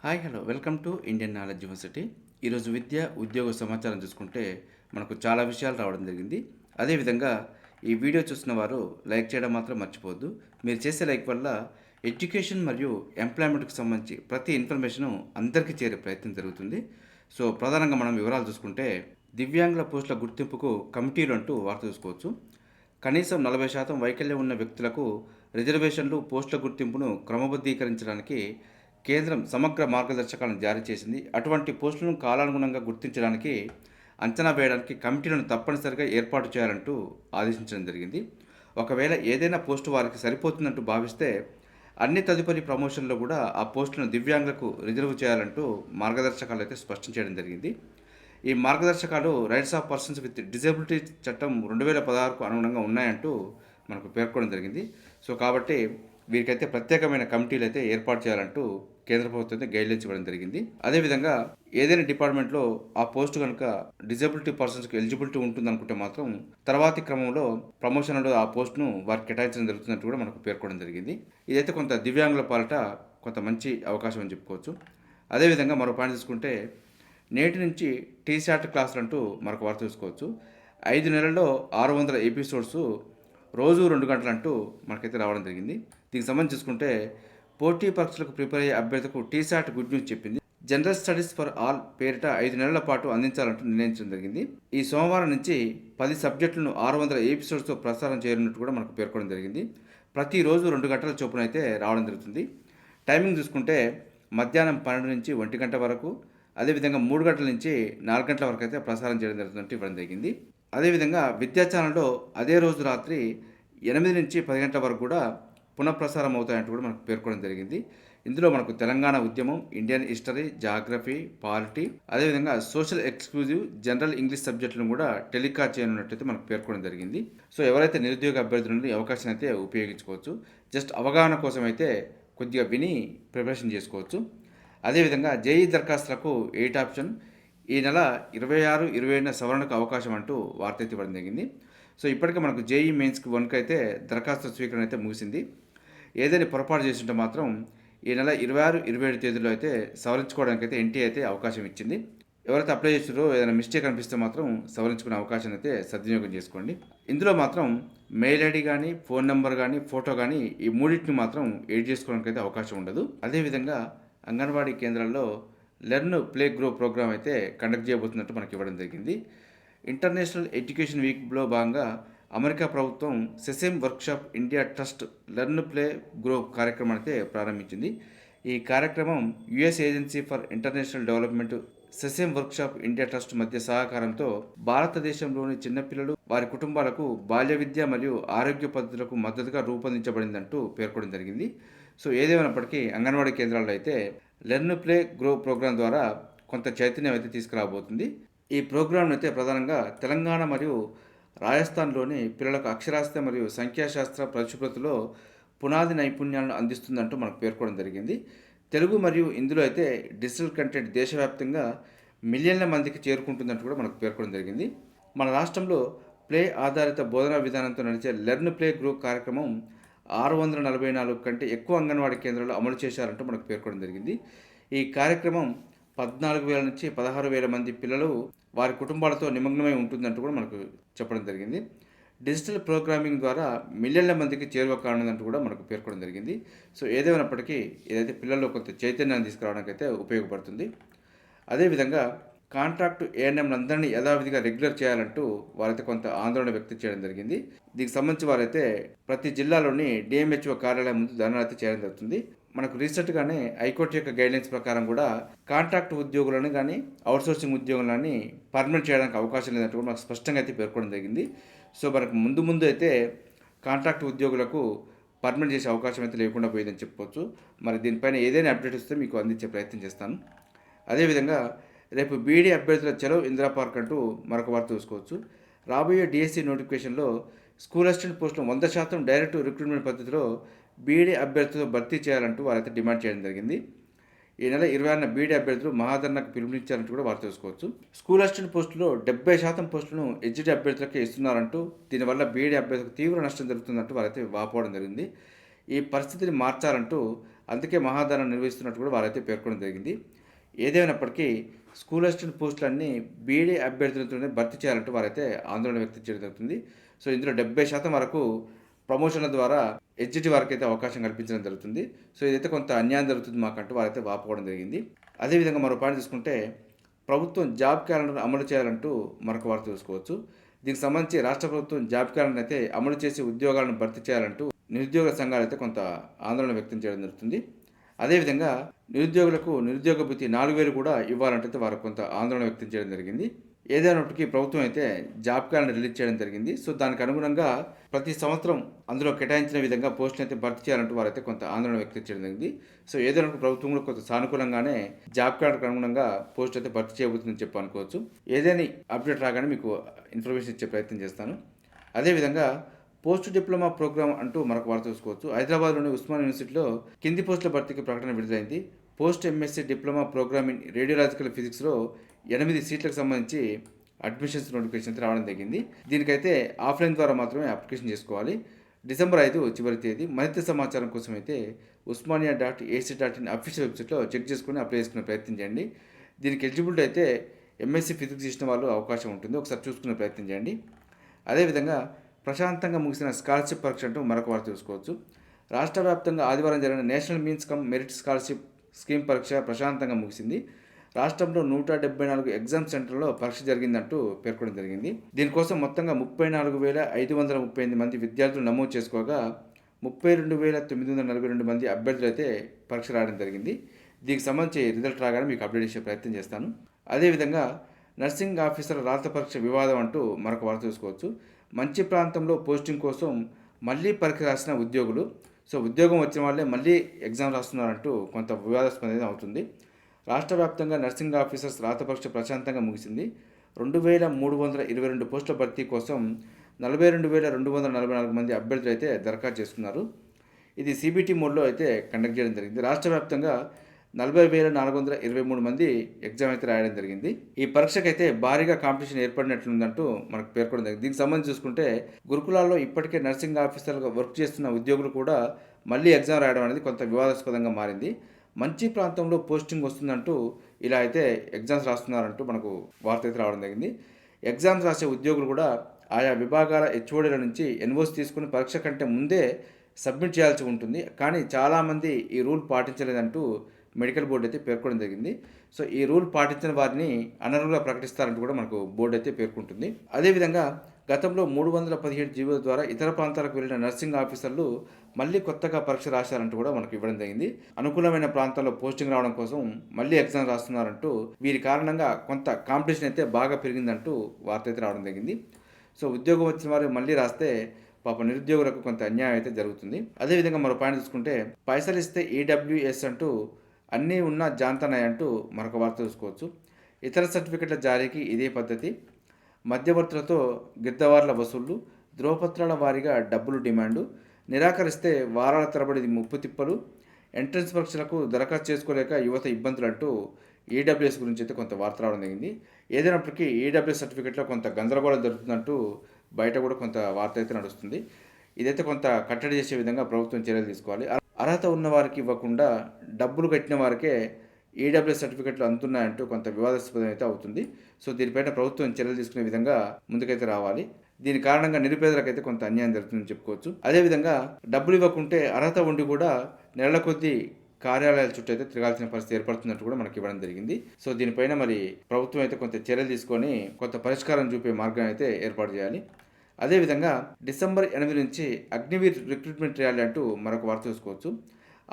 Hi hello welcome to Indian knowledge university. ఈరోజు విద్య ఉద్యోగ సమాచారం చూసుకుంటే మనకు చాలా విషయాలు రావడం జరిగింది. అదేవిధంగా ఈ వీడియో చూసిన వారు లైక్ చేయడం మాత్రం మర్చిపోవద్దు. మీరు చేసే లైక్ వల్ల ఎడ్యుకేషన్ మరియు ఎంప్లాయ్మెంట్కి సంబంధించి ప్రతి ఇన్ఫర్మేషను అందరికీ చేరే ప్రయత్నం జరుగుతుంది. సో ప్రధానంగా మనం వివరాలు చూసుకుంటే దివ్యాంగుల పోస్టుల గుర్తింపుకు కమిటీలు అంటూ వార్త చూసుకోవచ్చు. కనీసం 40% వైకల్యం ఉన్న వ్యక్తులకు రిజర్వేషన్లు పోస్టుల గుర్తింపును క్రమబద్ధీకరించడానికి కేంద్రం సమగ్ర మార్గదర్శకాలను జారీ చేసింది. అటువంటి పోస్టులను కాలానుగుణంగా గుర్తించడానికి, అంచనా వేయడానికి కమిటీలను తప్పనిసరిగా ఏర్పాటు చేయాలంటూ ఆదేశించడం జరిగింది. ఒకవేళ ఏదైనా పోస్టు వారికి సరిపోతుందంటూ భావిస్తే అన్ని తదుపరి ప్రమోషన్లో కూడా ఆ పోస్టులను దివ్యాంగులకు రిజర్వ్ చేయాలంటూ మార్గదర్శకాలు అయితే స్పష్టం చేయడం జరిగింది. ఈ మార్గదర్శకాలు rights of persons with disability చట్టం 2016కు అనుగుణంగా ఉన్నాయంటూ మనకు పేర్కొనడం జరిగింది. సో కాబట్టి వీరికైతే ప్రత్యేకమైన కమిటీలు అయితే ఏర్పాటు చేయాలంటూ కేంద్ర ప్రభుత్వం అయితే గైడ్లైన్స్ ఇవ్వడం జరిగింది. అదేవిధంగా ఏదైనా డిపార్ట్మెంట్లో ఆ పోస్టు కనుక డిజబిలిటీ పర్సన్స్కి ఎలిజిబిలిటీ ఉంటుందనుకుంటే మాత్రం తర్వాతి క్రమంలో ప్రమోషన్లో ఆ పోస్టును వారికి కేటాయించడం జరుగుతున్నట్టు కూడా మనకు పేర్కొనడం జరిగింది. ఇదైతే కొంత దివ్యాంగుల పాలట కొంత మంచి అవకాశం అని చెప్పుకోవచ్చు. అదేవిధంగా మరో పాయింట్ చూసుకుంటే నేటి నుంచి టీశాట్ క్లాసులు అంటూ మరొక వార్త చూసుకోవచ్చు. 5 నెలల్లో 600 ఎపిసోడ్స్ రోజు 2 గంటలు అంటూ మనకైతే రావడం జరిగింది. దీనికి సంబంధించి చూసుకుంటే పోటీ పరీక్షలకు ప్రిపేర్ అయ్యే అభ్యర్థులకు టీశాట్ గుడ్ న్యూస్ చెప్పింది. జనరల్ స్టడీస్ ఫర్ ఆల్ పేరిట 5 నెలల పాటు అందించాలంటూ నిర్ణయించడం జరిగింది. ఈ సోమవారం నుంచి 10 సబ్జెక్టులను 600 ఎపిసోడ్స్తో ప్రసారం చేయనున్నట్టు కూడా మనకు పేర్కొనడం జరిగింది. ప్రతిరోజు 2 గంటల చొప్పున అయితే రావడం జరుగుతుంది. టైమింగ్ చూసుకుంటే మధ్యాహ్నం 12 నుంచి 1 గంట వరకు, అదేవిధంగా 3 గంటల నుంచి 4 గంటల వరకు అయితే ప్రసారం చేయడం జరుగుతుందంటూ ఇవ్వడం జరిగింది. అదేవిధంగా విద్యా ఛానల్లో అదే రోజు రాత్రి 8 నుంచి 10 గంటల వరకు కూడా పునఃప్రసారం అవుతాయంటూ కూడా మనకు పేర్కొనడం జరిగింది. ఇందులో మనకు తెలంగాణ ఉద్యమం, ఇండియన్ హిస్టరీ, జాగ్రఫీ, పాలిటీ, అదేవిధంగా సోషల్ ఎక్స్క్లూజివ్, జనరల్ ఇంగ్లీష్ సబ్జెక్టులను కూడా టెలికాస్ట్ చేయనున్నట్టయితే మనకు పేర్కొనడం జరిగింది. సో ఎవరైతే నిరుద్యోగ అభ్యర్థులు నుండి అవకాశం అయితే ఉపయోగించుకోవచ్చు. జస్ట్ అవగాహన కోసం అయితే కొద్దిగా విని ప్రిపరేషన్ చేసుకోవచ్చు. అదేవిధంగా జేఈ దరఖాస్తులకు 8 ఆప్షన్ ఈ నెల 26, 27న సవరణకు అవకాశం అంటూ వార్త అయితే ఇవ్వడం జరిగింది. సో ఇప్పటికే మనకు జేఈ మెయిన్స్కి 1కి అయితే దరఖాస్తు స్వీకరణ అయితే ముగిసింది. ఏదైనా పొరపాటు చేస్తుంటే మాత్రం ఈ నెల 26, 27 తేదీలో అయితే సవరించుకోవడానికి అయితే ఎన్టీఏ అయితే అవకాశం ఇచ్చింది. ఎవరైతే అప్లై చేస్తారో ఏదైనా మిస్టేక్ అనిపిస్తే మాత్రం సవరించుకునే అవకాశాన్ని అయితే సద్వినియోగం చేసుకోండి. ఇందులో మాత్రం మెయిల్ ఐడి కానీ, ఫోన్ నెంబర్ కానీ, ఫోటో కానీ ఈ మూడింటిని మాత్రం ఎడిట్ చేసుకోవడానికి అయితే అవకాశం ఉండదు. అదేవిధంగా అంగన్వాడీ కేంద్రాల్లో లెర్న్ ప్లే గ్రో ప్రోగ్రామ్ అయితే కండక్ట్ చేయబోతున్నట్టు మనకి ఇవ్వడం జరిగింది. ఇంటర్నేషనల్ ఎడ్యుకేషన్ వీక్లో భాగంగా అమెరికా ప్రభుత్వం sesame workshop India trust learn play grow కార్యక్రమం అయితే ప్రారంభించింది. ఈ కార్యక్రమం US agency for international development, sesame workshop India trust మధ్య సహకారంతో భారతదేశంలోని చిన్నపిల్లలు, వారి కుటుంబాలకు బాల్య విద్య మరియు ఆరోగ్య పద్ధతులకు మద్దతుగా రూపొందించబడిందంటూ పేర్కొనడం జరిగింది. సో ఏదేమైనప్పటికీ అంగన్వాడీ కేంద్రాల్లో అయితే లెర్న్ ప్లే గ్రో ప్రోగ్రాం ద్వారా కొంత చైతన్యం అయితే తీసుకురాబోతుంది. ఈ ప్రోగ్రాంను అయితే ప్రధానంగా తెలంగాణ మరియు రాజస్థాన్లోని పిల్లలకు అక్షరాస్యత మరియు సంఖ్యాశాస్త్ర పరిశుభ్రతలో పునాది నైపుణ్యాలను అందిస్తుందంటూ మనకు పేర్కొనడం జరిగింది. తెలుగు మరియు ఇందులో అయితే డిజిటల్ కంటెంట్ దేశవ్యాప్తంగా మిలియన్ల మందికి చేరుకుంటుందంటూ కూడా మనకు పేర్కొనడం జరిగింది. మన రాష్ట్రంలో ప్లే ఆధారిత బోధనా విధానంతో నడిచే లెర్న్ ప్లే గ్రో కార్యక్రమం 644 కంటే ఎక్కువ అంగన్వాడీ కేంద్రాలు అమలు చేశారంటూ మనకు పేర్కొనడం జరిగింది. ఈ కార్యక్రమం 14,000 నుంచి 16,000 మంది పిల్లలు, వారి కుటుంబాలతో నిమగ్నమై ఉంటుందంటూ కూడా మనకు చెప్పడం జరిగింది. డిజిటల్ ప్రోగ్రామింగ్ ద్వారా మిలియన్ల మందికి చేరువ కానుందంటూ కూడా మనకు పేర్కొనడం జరిగింది. సో ఏదేమైనప్పటికీ ఏదైతే పిల్లల్లో కొంత చైతన్యాన్ని తీసుకురావడానికి అయితే ఉపయోగపడుతుంది. అదేవిధంగా కాంట్రాక్ట్ ఏఎన్ఎంలందరినీ యథావిధిగా రెగ్యులర్ చేయాలంటూ వారైతే కొంత ఆందోళన వ్యక్తం చేయడం జరిగింది. దీనికి సంబంధించి వారైతే ప్రతి జిల్లాలోని డిఎంహెచ్ఓ కార్యాలయం ముందు ధర్నా అయితే చేయడం జరుగుతుంది. మనకు రీసెంట్గానే హైకోర్టు యొక్క గైడ్లైన్స్ ప్రకారం కూడా కాంట్రాక్ట్ ఉద్యోగులను కానీ, అవుట్సోర్సింగ్ ఉద్యోగులని పర్మనెంట్ చేయడానికి అవకాశం లేదంటూ కూడా మనకు స్పష్టంగా అయితే పేర్కొనడం జరిగింది. సో మనకు ముందు అయితే కాంట్రాక్ట్ ఉద్యోగులకు పర్మనెంట్ చేసే అవకాశం అయితే లేకుండా పోయిందని చెప్పుకోవచ్చు. మరి దీనిపైన ఏదైనా అప్డేట్ వస్తే మీకు అందించే ప్రయత్నం చేస్తాను. అదేవిధంగా రేపు బీఈడీ అభ్యర్థుల చలో ఇందిరా పార్క్ అంటూ మరొక వార్త చూసుకోవచ్చు. రాబోయే డిఎస్సి నోటిఫికేషన్లో స్కూల్ అసిస్టెంట్ పోస్టులు 100% డైరెక్ట్ రిక్రూట్మెంట్ పద్ధతిలో బీఈడీ అభ్యర్థులతో భర్తీ చేయాలంటూ వారైతే డిమాండ్ చేయడం జరిగింది. ఈ నెల 26న బీఈడీ అభ్యర్థులు మహాధర్నాకు పిలుపునిచ్చారంటూ కూడా వార్త చూసుకోవచ్చు. స్కూల్ అసిస్టెంట్ పోస్టులో 70% పోస్టులను హెచ్డీ అభ్యర్థులకే ఇస్తున్నారంటూ, దీనివల్ల బీఈడీ అభ్యర్థులకు తీవ్ర నష్టం జరుగుతుందంటూ వారైతే వాపోవడం జరిగింది. ఈ పరిస్థితిని మార్చాలంటూ అందుకే మహాధరణ నిర్వహిస్తున్నట్టు కూడా వారైతే పేర్కొనడం జరిగింది. ఏదేమైనప్పటికీ స్కూల్ అసిస్టెంట్ పోస్టులన్నీ బీఈడీ అభ్యర్థులతోనే భర్తీ చేయాలంటూ వారైతే ఆందోళన వ్యక్తం చేయడం జరుగుతుంది. సో ఇందులో 70% వరకు ప్రమోషన్ల ద్వారా ఎడ్జిటి వారికైతే అవకాశం కల్పించడం జరుగుతుంది. సో ఇదైతే కొంత అన్యాయం జరుగుతుంది మాకంటూ వారైతే వాపోవడం జరిగింది. అదేవిధంగా మరో పాయింట్ చూసుకుంటే ప్రభుత్వం జాబ్ క్యాలెండర్ అమలు చేయాలంటూ మరొక వార్త చూసుకోవచ్చు. దీనికి సంబంధించి రాష్ట్ర ప్రభుత్వం జాబ్ క్యాలెండర్ అయితే అమలు చేసి ఉద్యోగాలను భర్తీ చేయాలంటూ నిరుద్యోగ సంఘాలు అయితే కొంత ఆందోళన వ్యక్తం చేయడం జరుగుతుంది. అదేవిధంగా నిరుద్యోగులకు నిరుద్యోగ భృతి 4,000 కూడా ఇవ్వాలంటే వారు కొంత ఆందోళన వ్యక్తం చేయడం జరిగింది. ఏదైనప్పటికీ ప్రభుత్వం అయితే జాబ్ క్యాలెండర్ రిలీజ్ చేయడం జరిగింది. సో దానికి అనుగుణంగా ప్రతి సంవత్సరం అందులో కేటాయించిన విధంగా పోస్టులు అయితే భర్తీ చేయాలంటూ వారైతే కొంత ఆందోళన వ్యక్తం చేయడం జరిగింది. సో ఏదైనా ప్రభుత్వం కూడా కొంత సానుకూలంగానే జాబ్ క్యాలెండర్కి అనుగుణంగా పోస్ట్ అయితే భర్తీ చేయబోతుందని చెప్పి అనుకోవచ్చు. ఏదైనా అప్డేట్ రాగానే మీకు ఇన్ఫర్మేషన్ ఇచ్చే ప్రయత్నం చేస్తాను. అదేవిధంగా పోస్ట్ డిప్లొమా ప్రోగ్రామ్ అంటూ మరొక వార్త చూసుకోవచ్చు. హైదరాబాద్లోని ఉస్మాన్ యూనివర్సిటీలో కింది పోస్టుల భర్తీకి ప్రకటన విడుదలైంది. Post MSc diploma programme in radiological ఫిజిక్స్లో 8 సీట్లకు సంబంధించి అడ్మిషన్స్ నోటిఫికేషన్ రావడం జరిగింది. దీనికైతే ఆఫ్లైన్ ద్వారా మాత్రమే అప్లికేషన్ చేసుకోవాలి. డిసెంబర్ 5 చివరి తేదీ. మరింత సమాచారం కోసం అయితే uspania.ac.in అఫీషియల్ వెబ్సైట్లో చెక్ చేసుకుని అప్లై చేసుకునే ప్రయత్నం చేయండి. దీనికి ఎలిజిబిలిటీ అయితే ఎంఎస్సీ ఫిజిక్స్ చేసిన వాళ్ళు అవకాశం ఉంటుంది. ఒకసారి చూసుకునే ప్రయత్నం చేయండి. అదేవిధంగా ప్రశాంతంగా ముగిసిన స్కాలర్షిప్ పరీక్ష అంటూ మరొక వార్త చూసుకోవచ్చు. రాష్ట్ర వ్యాప్తంగా ఆదివారం జరిగిన national means come merit scholarship scheme పరీక్ష ప్రశాంతంగా ముగిసింది. రాష్ట్రంలో 174 ఎగ్జామ్ సెంటర్లో పరీక్ష జరిగిందంటూ పేర్కొనడం జరిగింది. దీనికోసం మొత్తంగా 34,538 మంది విద్యార్థులు నమోదు చేసుకోగా 32,942 మంది అభ్యర్థులు అయితే పరీక్ష రాయడం జరిగింది. దీనికి సంబంధించి రిజల్ట్ రాగానే మీకు అప్డేట్ చేసే ప్రయత్నం చేస్తాను. అదేవిధంగా నర్సింగ్ ఆఫీసర్ రాత పరీక్ష వివాదం అంటూ మరొక వార్త చూసుకోవచ్చు. మంచి ప్రాంతంలో పోస్టింగ్ కోసం మళ్ళీ పరీక్ష రాసిన ఉద్యోగులు. సో ఉద్యోగం వచ్చిన వాళ్ళే మళ్ళీ ఎగ్జామ్ రాస్తున్నారంటూ కొంత వివాదాస్పదం అవుతుంది. రాష్ట్ర వ్యాప్తంగా నర్సింగ్ ఆఫీసర్స్ రాత పరీక్ష ప్రశాంతంగా ముగిసింది. 2,322 పోస్టుల భర్తీ కోసం 42,244 మంది అభ్యర్థులు అయితే దరఖాస్తు చేసుకున్నారు. ఇది సిబిటి మోడ్లో అయితే కండక్ట్ చేయడం జరిగింది. రాష్ట్ర వ్యాప్తంగా 40,423 మంది ఎగ్జామ్ అయితే రాయడం జరిగింది. ఈ పరీక్షకైతే భారీగా కాంపిటీషన్ ఏర్పడినట్లుందంటూ మనకు పేర్కొనడం జరిగింది. దీనికి సంబంధించి చూసుకుంటే గురుకులాల్లో ఇప్పటికే నర్సింగ్ ఆఫీసర్లుగా వర్క్ చేస్తున్న ఉద్యోగులు కూడా మళ్ళీ ఎగ్జామ్ రాయడం అనేది కొంత వివాదాస్పదంగా మారింది. మంచి ప్రాంతంలో పోస్టింగ్ వస్తుందంటూ ఇలా అయితే ఎగ్జామ్స్ రాస్తున్నారంటూ మనకు వార్త అయితే రావడం జరిగింది. ఎగ్జామ్స్ రాసే ఉద్యోగులు కూడా ఆయా విభాగాల హెచ్ఓడీల నుంచి ఎన్ఓసి తీసుకుని పరీక్ష కంటే ముందే సబ్మిట్ చేయాల్సి ఉంటుంది. కానీ చాలామంది ఈ రూల్ పాటించలేదంటూ మెడికల్ బోర్డు అయితే పేర్కొనడం జరిగింది. సో ఈ రూల్ పాటించిన వారిని అనర్హులుగా ప్రకటిస్తారంటూ కూడా మనకు బోర్డు అయితే పేర్కొంటుంది. అదేవిధంగా గతంలో 317 జీవోల ద్వారా ఇతర ప్రాంతాలకు వెళ్ళిన నర్సింగ్ ఆఫీసర్లు మళ్ళీ కొత్తగా పరీక్ష రాశారంటూ కూడా మనకు ఇవ్వడం జరిగింది. అనుకూలమైన ప్రాంతాల్లో పోస్టింగ్ రావడం కోసం మళ్ళీ ఎగ్జామ్ రాస్తున్నారంటూ వీరి కారణంగా కొంత కాంపిటీషన్ అయితే బాగా పెరిగిందంటూ వార్త అయితే రావడం జరిగింది. సో ఉద్యోగం వచ్చిన వారు మళ్ళీ రాస్తే పాప నిరుద్యోగులకు కొంత అన్యాయం అయితే జరుగుతుంది. అదేవిధంగా మరో పాయింట్ చూసుకుంటే పైసలు ఇస్తే ఈడబ్ల్యూఎస్ అంటూ అన్నీ ఉన్న జాంతనాయ్ అంటూ మరొక వార్త చూసుకోవచ్చు. ఇతర సర్టిఫికెట్ల జారీకి ఇదే పద్ధతి. మధ్యవర్తులతో గిద్దవార్ల వసూళ్లు, ధ్రువపత్రాల వారీగా డబ్బులు డిమాండు, నిరాకరిస్తే వారాల తరబడి ముప్పు తిప్పలు, ఎంట్రన్స్ పరీక్షలకు దరఖాస్తు చేసుకోలేక యువత ఇబ్బందులు అంటూ ఈడబ్ల్యూఎస్ గురించి అయితే కొంత వార్త రావడం జరిగింది. ఏదైనప్పటికీ ఈడబ్ల్యూఎస్ సర్టిఫికెట్లో కొంత గందరగోళం జరుగుతుందంటూ బయట కూడా కొంత వార్త అయితే నడుస్తుంది. ఇదైతే కొంత కట్టడి చేసే విధంగా ప్రభుత్వం చర్యలు తీసుకోవాలి. అర్హత ఉన్న వారికి ఇవ్వకుండా డబ్బులు కట్టిన వారికే ఈడబ్ల్యూఎస్ సర్టిఫికెట్లు అందుతున్నాయంటూ కొంత వివాదాస్పదం అయితే అవుతుంది. సో దీనిపైన ప్రభుత్వం చర్యలు తీసుకునే విధంగా ముందుకైతే రావాలి. దీని కారణంగా నిరుపేదలకైతే కొంత అన్యాయం జరుగుతుందని చెప్పుకోవచ్చు. అదేవిధంగా డబ్బులు ఇవ్వకుంటే అర్హత ఉండి కూడా నెలల కొద్దీ కార్యాలయాల చుట్టూ అయితే తిరగాల్సిన పరిస్థితి ఏర్పడుతున్నట్టు కూడా మనకి ఇవ్వడం జరిగింది. సో దీనిపైన మరి ప్రభుత్వం అయితే కొంత చర్యలు తీసుకొని కొంత పరిష్కారం చూపే మార్గం అయితే ఏర్పాటు చేయాలి. అదేవిధంగా డిసెంబర్ 8 నుంచి అగ్నివీర్ రిక్రూట్మెంట్ ర్యాలీ అంటూ మరొక వార్త చూసుకోవచ్చు.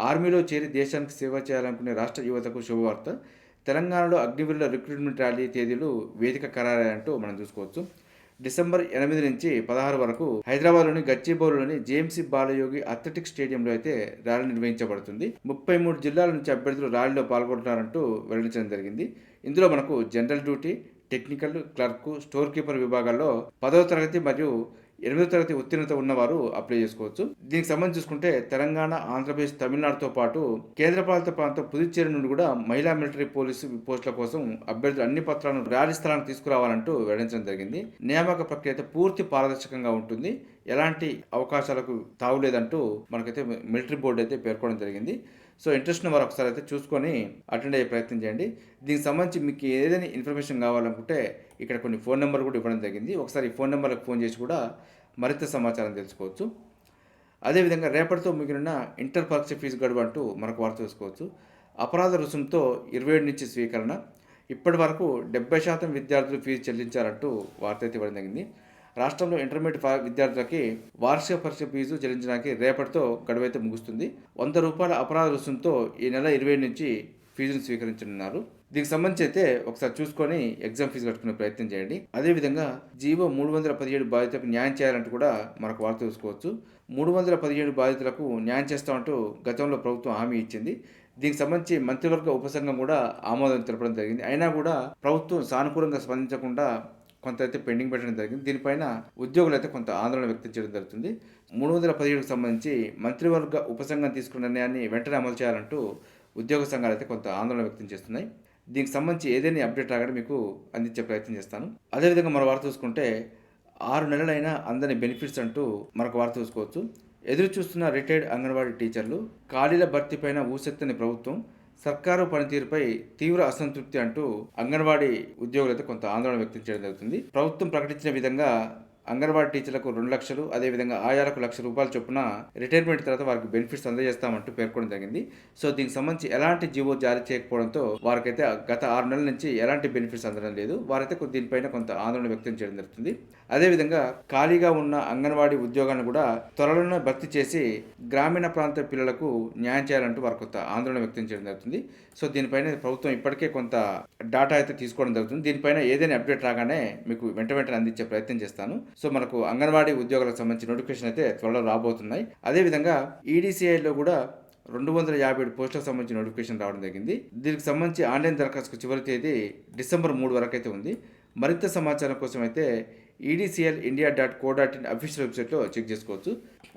ఆర్మీలో చేరి దేశానికి సేవ చేయాలనుకునే రాష్ట్ర యువతకు శుభవార్త. తెలంగాణలో అగ్నివీరుల రిక్రూట్మెంట్ ర్యాలీ తేదీలు వేదిక ఖరారయ్యంటూ మనం చూసుకోవచ్చు. డిసెంబర్ 8 నుంచి 16 వరకు హైదరాబాద్లోని గచ్చిబౌలిలోని జేఎంసీ బాలయోగి అథ్లెటిక్స్ స్టేడియంలో అయితే ర్యాలీ నిర్వహించబడుతుంది. 33 జిల్లాల నుంచి అభ్యర్థులు ర్యాలీలో పాల్గొంటున్నారంటూ వెల్లడించడం జరిగింది. ఇందులో మనకు general duty, technical, clerk, store keeper విభాగాల్లో 10వ తరగతి మరియు 8వ తరగతి ఉత్తీర్ణత ఉన్నవారు అప్లై చేసుకోవచ్చు. దీనికి సంబంధించి చూసుకుంటే తెలంగాణ, ఆంధ్రప్రదేశ్, తమిళనాడుతో పాటు కేంద్రపాలిత ప్రాంతం పుదుచ్చేరి నుండి కూడా మహిళా మిలిటరీ పోలీసు పోస్టుల కోసం అభ్యర్థులు అన్ని పత్రాలను ర్యాలీ స్థలానికి తీసుకురావాలంటూ వెల్లడించడం జరిగింది. నియామక ప్రక్రియ అయితే పూర్తి పారదర్శకంగా ఉంటుంది. ఎలాంటి అవకాశాలకు తావులేదంటూ మనకైతే మిలిటరీ బోర్డు అయితే పేర్కొనడం జరిగింది. సో ఇంట్రెస్ట్ ఉన్న వారు ఒకసారి అయితే చూసుకొని అటెండ్ అయ్యే ప్రయత్నం చేయండి. దీనికి సంబంధించి మీకు ఏదైనా ఇన్ఫర్మేషన్ కావాలనుకుంటే ఇక్కడ కొన్ని ఫోన్ నెంబర్ కూడా ఇవ్వడం జరిగింది. ఒకసారి ఈ ఫోన్ నెంబర్లకు ఫోన్ చేసి కూడా మరింత సమాచారం తెలుసుకోవచ్చు. అదేవిధంగా రేపటితో మిగిలిన ఇంటర్ పరీక్ష ఫీజు గడువు అంటూ మనకు వార్త చూసుకోవచ్చు. అపరాధ రుసుముతో 27 నుంచి స్వీకరణ. ఇప్పటి వరకు 70% విద్యార్థులు ఫీజు చెల్లించారంటూ వార్త అయితే ఇవ్వడం జరిగింది. రాష్ట్రంలో ఇంటర్మీడియట్ విద్యార్థులకి వార్షిక పరీక్ష ఫీజు చెల్లించడానికి రేపటితో గడువు అయితే ముగుస్తుంది. ₹100 అపరాధ రుసుముతో ఈ నెల 27 నుంచి ఫీజును స్వీకరించనున్నారు. దీనికి సంబంధించి అయితే ఒకసారి చూసుకొని ఎగ్జామ్ ఫీజు కట్టుకునే ప్రయత్నం చేయండి. అదేవిధంగా జీవో 317 బాధితులకు న్యాయం చేయాలంటూ కూడా మనకు వార్త చూసుకోవచ్చు. 317 బాధితులకు న్యాయం చేస్తామంటూ గతంలో ప్రభుత్వం హామీ ఇచ్చింది. దీనికి సంబంధించి మంత్రివర్గ ఉపసంఘం కూడా ఆమోదం తెలపడం జరిగింది. అయినా కూడా ప్రభుత్వం సానుకూలంగా స్పందించకుండా కొంత అయితే పెండింగ్ పెట్టడం జరిగింది. దీనిపైన ఉద్యోగులు అయితే కొంత ఆందోళన వ్యక్తం చేయడం జరుగుతుంది. 317కు సంబంధించి మంత్రివర్గ ఉపసంఘం తీసుకున్న నిర్ణయాన్ని వెంటనే అమలు చేయాలంటూ ఉద్యోగ సంఘాలు అయితే కొంత ఆందోళన వ్యక్తం చేస్తున్నాయి. దీనికి సంబంధించి ఏదైనా అప్డేట్ రాగానే మీకు అందించే ప్రయత్నం చేస్తాను. అదేవిధంగా మన వార్త చూసుకుంటే 6 నెలలైనా అందని బెనిఫిట్స్ అంటూ మనకు వార్త చూసుకోవచ్చు. ఎదురు చూస్తున్న రిటైర్డ్ అంగన్వాడీ టీచర్లు, ఖాళీల భర్తీపైన ఊసెత్తని ప్రభుత్వం, సర్కారు పనితీరుపై తీవ్ర అసంతృప్తి అంటూ అంగన్వాడీ ఉద్యోగులైతే కొంత ఆందోళన వ్యక్తం చేయడం జరుగుతుంది. ప్రభుత్వం ప్రకటించిన విధంగా అంగన్వాడీ టీచర్లకు 2 లక్షలు, అదేవిధంగా ఆయాలకు ₹1,00,000 చొప్పున రిటైర్మెంట్ తర్వాత వారికి బెనిఫిట్స్ అందజేస్తామంటూ పేర్కొనడం జరిగింది. సో దీనికి సంబంధించి ఎలాంటి జీవో జారీ చేయకపోవడంతో వారికైతే గత 6 నెలల నుంచి ఎలాంటి బెనిఫిట్స్ అందడం లేదు. వారైతే దీనిపైన కొంత ఆందోళన వ్యక్తం చేయడం జరుగుతుంది. అదేవిధంగా ఖాళీగా ఉన్న అంగన్వాడీ ఉద్యోగాలను కూడా త్వరలోనే భర్తీ చేసి గ్రామీణ ప్రాంత పిల్లలకు న్యాయం చేయాలంటూ వారు కొంత ఆందోళన వ్యక్తం చేయడం జరుగుతుంది. సో దీనిపైన ప్రభుత్వం ఇప్పటికే కొంత డేటా అయితే తీసుకోవడం జరుగుతుంది. దీనిపైన ఏదైనా అప్డేట్ రాగానే మీకు వెంటనే అందించే ప్రయత్నం చేస్తాను. సో మనకు అంగన్వాడీ ఉద్యోగాలకు సంబంధించి నోటిఫికేషన్ అయితే త్వరలో రాబోతున్నాయి. అదేవిధంగా ఈడీసీఐలో కూడా 257 పోస్టులకు సంబంధించి నోటిఫికేషన్ రావడం జరిగింది. దీనికి సంబంధించి ఆన్లైన్ దరఖాస్తుకు చివరి తేదీ డిసెంబర్ 3 వరకు అయితే ఉంది. మరింత సమాచారం కోసం అయితే edclindia.co.in అఫీషియల్ వెబ్సైట్లో చెక్ చేసుకోవచ్చు.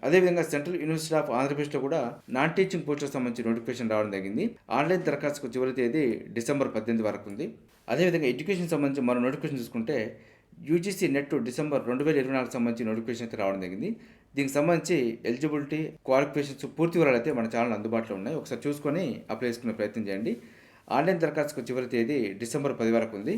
అదేవిధంగా సెంట్రల్ యూనివర్సిటీ ఆఫ్ ఆంధ్రప్రదేశ్లో కూడా నాన్ టీచింగ్ పోస్టులకు సంబంధించి నోటిఫికేషన్ రావడం జరిగింది. ఆన్లైన్ దరఖాస్తుకు చివరి తేదీ డిసెంబర్ 18 వరకు ఉంది. అదేవిధంగా ఎడ్యుకేషన్ సంబంధించి మరో నోటిఫికేషన్ చూసుకుంటే యూజీసీ నెట్ డిసెంబర్ 2024 సంబంధించి నోటిఫికేషన్ అయితే రావడం జరిగింది. దీనికి సంబంధించి ఎలిజిబిలిటీ, క్వాలిఫికేషన్స్ పూర్తి వివరాలు అయితే మన ఛానల్ అందుబాటులో ఉన్నాయి. ఒకసారి చూసుకొని అప్లై చేసుకునే ప్రయత్నం చేయండి. ఆన్లైన్ దరఖాస్తుకు చివరి తేదీ డిసెంబర్ 10 వరకు ఉంది.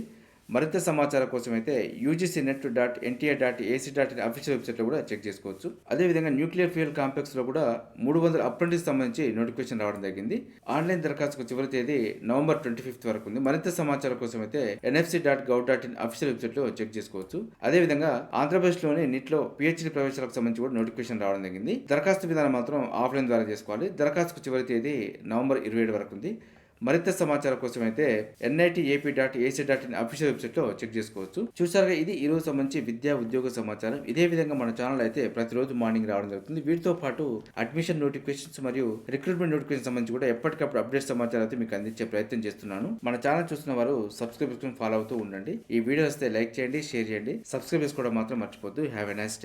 మరింత సమాచారం కోసం అయితే ugcnet.nta.ac.in అఫీషియల్ వెబ్సైట్లో కూడా చెక్ చేసుకోవచ్చు. అదేవిధంగా న్యూక్లియర్ ఫ్యూయల్ కాంప్లెక్స్లో కూడా 300 అప్రెంటిస్ సంబంధించి నోటిఫికేషన్ రావడం జరిగింది. ఆన్లైన్ దరఖాస్తుకు చివరి తేదీ నవంబర్ 25 వరకు ఉంది. మరింత సమాచారం కోసం అయితే nfc.gov.in అఫీషియల్ వెబ్సైట్లో చెక్ చేసుకోవచ్చు. అదేవిధంగా ఆంధ్రప్రదేశ్లోని నీట్లో పిహెచ్డి ప్రవేశాలకు సంబంధించి కూడా నోటిఫికేషన్ రావడం జరిగింది. దరఖాస్తు విధానం మాత్రం ఆఫ్లైన్ ద్వారా చేసుకోవాలి. దరఖాస్తుకు చివరి తేదీ నవంబర్ 27 వరకు ఉంది. మరింత సమాచారం కోసం అయితే nitap.ac.in అఫీషియల్ వెబ్సైట్లో చెక్ చేసుకోవచ్చు. చూసారుగా, ఇది ఈ రోజు సంబంధించి విద్యా ఉద్యోగ సమాచారం. ఇదే విధంగా మన ఛానల్ అయితే ప్రతిరోజు మార్నింగ్ రావడం జరుగుతుంది. వీటితో పాటు అడ్మిషన్ నోటిఫికేషన్స్ మరియు రిక్రూట్మెంట్ నోటిఫికేషన్ సంబంధించి కూడా ఎప్పటికప్పుడు అప్డేట్ సమాచారం అయితే మీకు అందించే ప్రయత్నం చేస్తున్నాను. మన ఛానల్ చూస్తున్న వారు సబ్స్క్రైబ్ చేసుకుని ఫాలో అవుతూ ఉండండి. ఈ వీడియో వస్తే లైక్ చేయండి, షేర్ చేయండి, సబ్స్క్రైబ్ చేసుకోవడం మాత్రం మర్చిపోద్దు. Have a nice day.